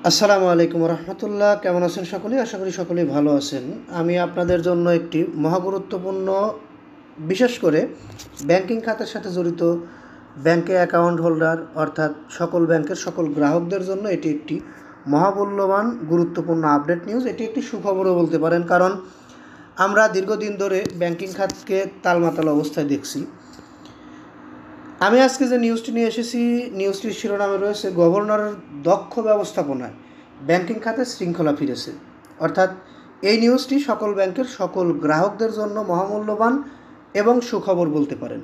আসসালামু আলাইকুম রহমতুল্লাহ। কেমন আছেন সকলেই? আশা করি সকলেই ভালো আছেন। আমি আপনাদের জন্য একটি মহাগুরুত্বপূর্ণ, বিশেষ করে ব্যাংকিং খাতের সাথে জড়িত ব্যাংকে অ্যাকাউন্ট হোল্ডার অর্থাৎ সকল ব্যাংকের সকল গ্রাহকদের জন্য এটি একটি মহামূল্যবান গুরুত্বপূর্ণ আপডেট নিউজ। এটি একটি সুখবরও বলতে পারেন, কারণ আমরা দীর্ঘদিন ধরে ব্যাংকিং খাতকে তালমাতাল অবস্থায় দেখছি। আমি আজকে যে নিউজটি নিয়ে এসেছি, নিউজটির শিরোনামে রয়েছে গভর্নরের দক্ষ ব্যবস্থাপনায় ব্যাংকিং খাতে শৃঙ্খলা ফিরেছে। অর্থাৎ এই নিউজটি সকল ব্যাংকের সকল গ্রাহকদের জন্য মহামূল্যবান এবং সুখবর বলতে পারেন।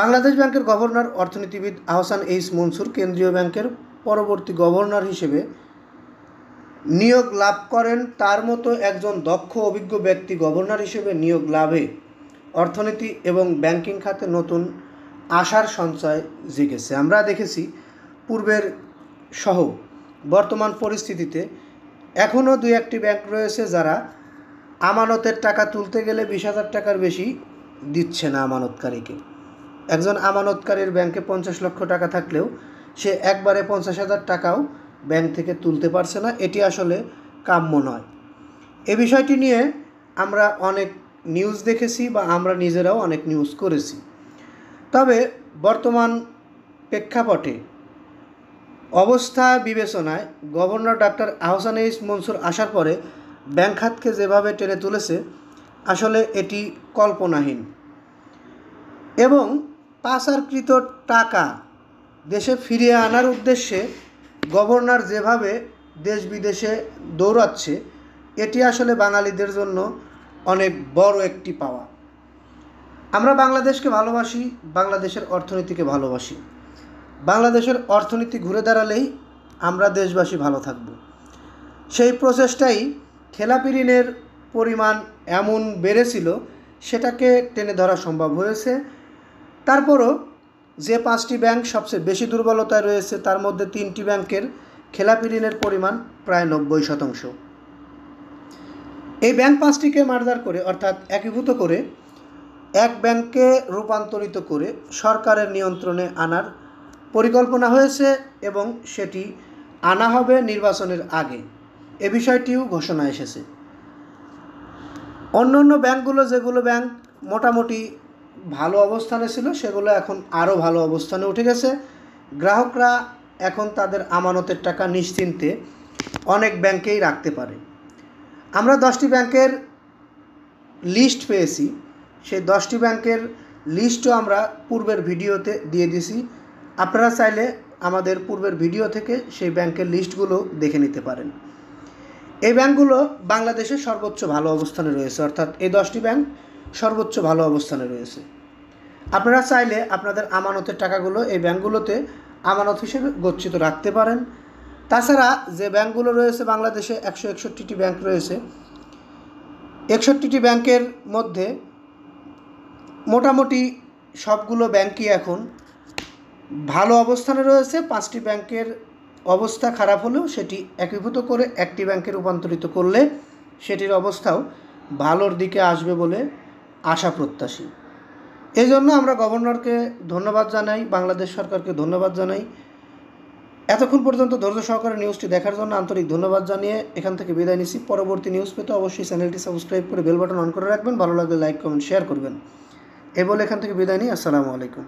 বাংলাদেশ ব্যাংকের গভর্নর অর্থনীতিবিদ আহসান এইচ মনসুর কেন্দ্রীয় ব্যাংকের পরবর্তী গভর্নর হিসেবে নিয়োগ লাভ করেন। তার মতো একজন দক্ষ অভিজ্ঞ ব্যক্তি গভর্নর হিসেবে নিয়োগ লাভে অর্থনীতি এবং ব্যাংকিং খাতে নতুন আশার সঞ্চয় জেগেছে। আমরা দেখেছি পূর্বের সহ বর্তমান পরিস্থিতিতে এখনও দুই একটি ব্যাংক রয়েছে যারা আমানতের টাকা তুলতে গেলে 20,000 টাকার বেশি দিচ্ছে না আমানতকারীকে। একজন আমানতকারীর ব্যাংকে 50 লক্ষ টাকা থাকলেও সে একবারে 50,000 টাকাও ব্যাংক থেকে তুলতে পারছে না। এটি আসলে কাম্য নয়। এ বিষয়টি নিয়ে আমরা অনেক নিউজ দেখেছি বা আমরা নিজেরাও অনেক নিউজ করেছি। তবে বর্তমান প্রেক্ষাপটে অবস্থা বিবেচনায় governor doctor Ahsan H Mansur আসার পরে ব্যাংক খাতকে যেভাবে টেনে তুলেছে, আসলে এটি কল্পনাহীন। এবং পাচারকৃত টাকা দেশে ফিরিয়ে আনার উদ্দেশ্যে গভর্নর যেভাবে দেশ বিদেশে দৌড়াচ্ছে, এটি আসলে বাঙালিদের জন্য অনেক বড় একটি পাওয়া। আমরা বাংলাদেশকে ভালোবাসি, বাংলাদেশের অর্থনীতিকে ভালোবাসি। বাংলাদেশের অর্থনীতি ঘুরে দাঁড়ালেই আমরা দেশবাসী ভালো থাকব। সেই প্রচেষ্টাই খেলাপি ঋণের পরিমাণ এমন বেড়েছিল, সেটাকে টেনে ধরা সম্ভব হয়েছে। তারপরও যে 5টি ব্যাংক সবচেয়ে বেশি দুর্বলতায় রয়েছে, তার মধ্যে 3টি ব্যাংকের খেলাপি ঋণের পরিমাণ প্রায় 90%। এই ব্যাংক 5টিকে মার্জার করে অর্থাৎ একীভূত করে এক ব্যাংকে রূপান্তরিত করে সরকারের নিয়ন্ত্রণে আনার পরিকল্পনা হয়েছে এবং সেটি আনা হবে নির্বাচনের আগে। এ বিষয়টিও ঘোষণা এসেছে। অন্য ব্যাংকগুলো, যেগুলো ব্যাংক মোটামুটি ভালো অবস্থানে ছিল, সেগুলো এখন আরও ভালো অবস্থানে উঠে গেছে। গ্রাহকরা এখন তাদের আমানতের টাকা নিশ্চিন্তে অনেক ব্যাংকেই রাখতে পারে। আমরা 10টি ব্যাংকের লিস্ট পেয়েছি। সেই 10টি ব্যাংকের লিস্টও আমরা পূর্বের ভিডিওতে দিয়ে দিয়েছি। আপনারা চাইলে আমাদের পূর্বের ভিডিও থেকে সেই ব্যাংকের লিস্টগুলো দেখে নিতে পারেন। এই ব্যাংকগুলো বাংলাদেশের সর্বোচ্চ ভালো অবস্থানে রয়েছে, অর্থাৎ এই 10টি ব্যাংক সর্বোচ্চ ভালো অবস্থানে রয়েছে। আপনারা চাইলে আপনাদের আমানতের টাকাগুলো এই ব্যাংকগুলোতে আমানত হিসেবে গচ্ছিত রাখতে পারেন। তাছাড়া যে ব্যাংকগুলো রয়েছে বাংলাদেশে 161টি ব্যাংক রয়েছে। 61টি ব্যাংকের মধ্যে মোটামুটি সবগুলো ব্যাংকই এখন ভালো অবস্থানে রয়েছে। 5টি ব্যাংকের অবস্থা খারাপ হলেও সেটি একীভূত করে একটি ব্যাংকে রূপান্তরিত করলে সেটির অবস্থাও ভালোর দিকে আসবে বলে আশা প্রত্যাশী। এই জন্য আমরা গভর্নরকে ধন্যবাদ জানাই, বাংলাদেশ সরকারকে ধন্যবাদ জানাই। এতক্ষণ পর্যন্ত ধৈর্য সহকারে নিউজটি দেখার জন্য আন্তরিক ধন্যবাদ জানিয়ে এখান থেকে বিদায় নিচ্ছি। পরবর্তী নিউজ পেতে অবশ্যই চ্যানেলটি সাবস্ক্রাইব করে বেল বাটন অন করে রাখবেন। ভালো লাগলে লাইক, কমেন্ট, শেয়ার করবেন। এই বলে এখান থেকে বিদায় নিই। আসসালামু আলাইকুম।